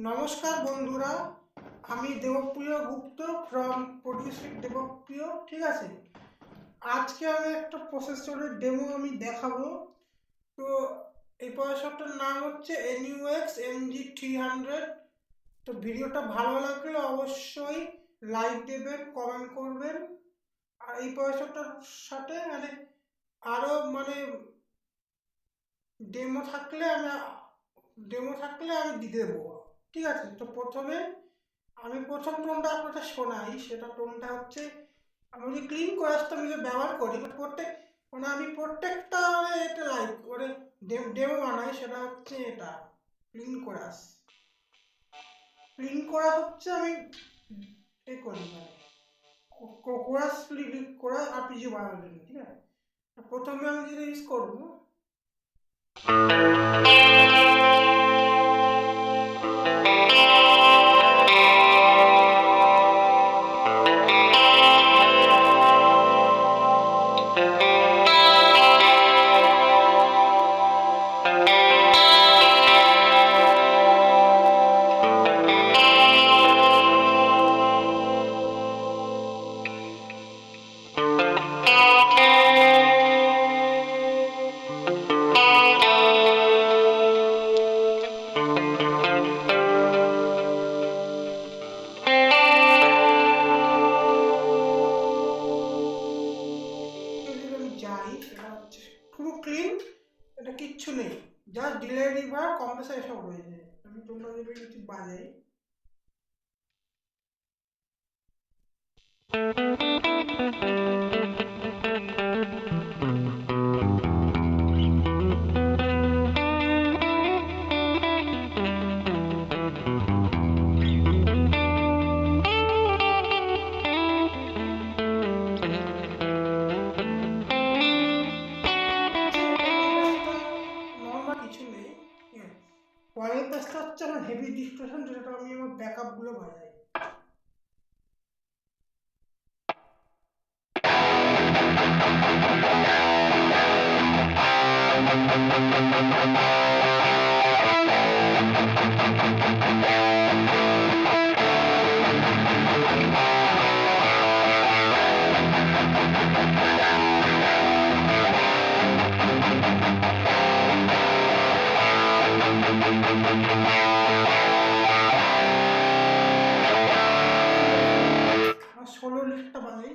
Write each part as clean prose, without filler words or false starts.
নমস্কার বন্ধুরা, আমি দেবপ্রিয় গুপ্ত ফ্রম প্রডিউসার দেবপ্রিয়। ঠিক আছে, আজকে আমি একটা প্রসেসরের ডেমো আমি দেখাবো। তো এই প্রসেসরটার নাম হচ্ছে NUX MG300। তো ভিডিওটা ভালো লাগলে অবশ্যই লাইক দেবেন, কমেন্ট করবেন। আর এই প্রসেসরটার সাথে আরও ডেমো থাকলে আমি দিয়ে দেবো। ঠিক আছে, তো আমি প্রথম টোনটা আপনাকে শোনাই। সেটা টোনটা হচ্ছে, আমি যে ক্লিন কোরাসটা আমি যে ব্যবহার করি, আমি প্রত্যেকটা এটা লাইক ডেমো বানাই। সেটা হচ্ছে এটা ক্লিন কোরাস হচ্ছে আমি এ করি, কোরাস আরপিজি বানানোর জন্য। ঠিক আছে, প্রথমে আমি যেটা ইউজ করবো, যাই, সেটা হচ্ছে পুরো ক্লিন, এটা কিচ্ছু নেই, জাস্ট ডিলে রিভার কম্প্রেসার এসব রয়েছে। আমি তোমরা যদি কিছু বাজাই, নর্মাল কিছু নেই। ঠিক আছে, পরের কাজটা হচ্ছে আমার হেভি ডিস্ট্রেশন, যেটা আমি আমার ব্যাকআপ গুলো বাজাই। আমার 16 লিটটা বাজাই।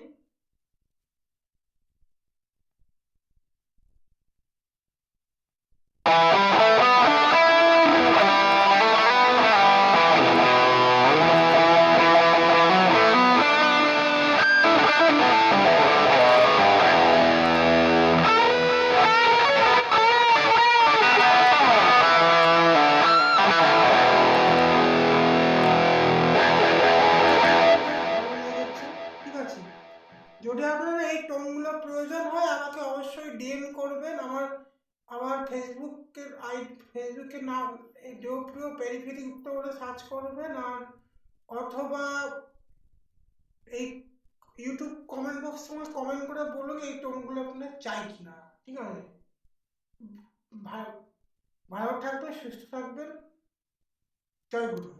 ভালো লেগেছে। ঠিক আছে, যদি আপনার এই টোনগুলো প্রয়োজন হয়, আমাকে অবশ্যই ডিএম করবেন। আমার ফেসবুকের নাম এই দেবপ্রিয় পেরিফেরি উত্তর বলে সার্চ করবেন। আর অথবা এই ইউটিউব কমেন্ট বক্সে আমার কমেন্ট করে বলুন এই টোনগুলো আপনার চাই কিনা। ঠিক আছে, ভালো ভালো থাকবেন, সুস্থ থাকবেন। জয় গুরু।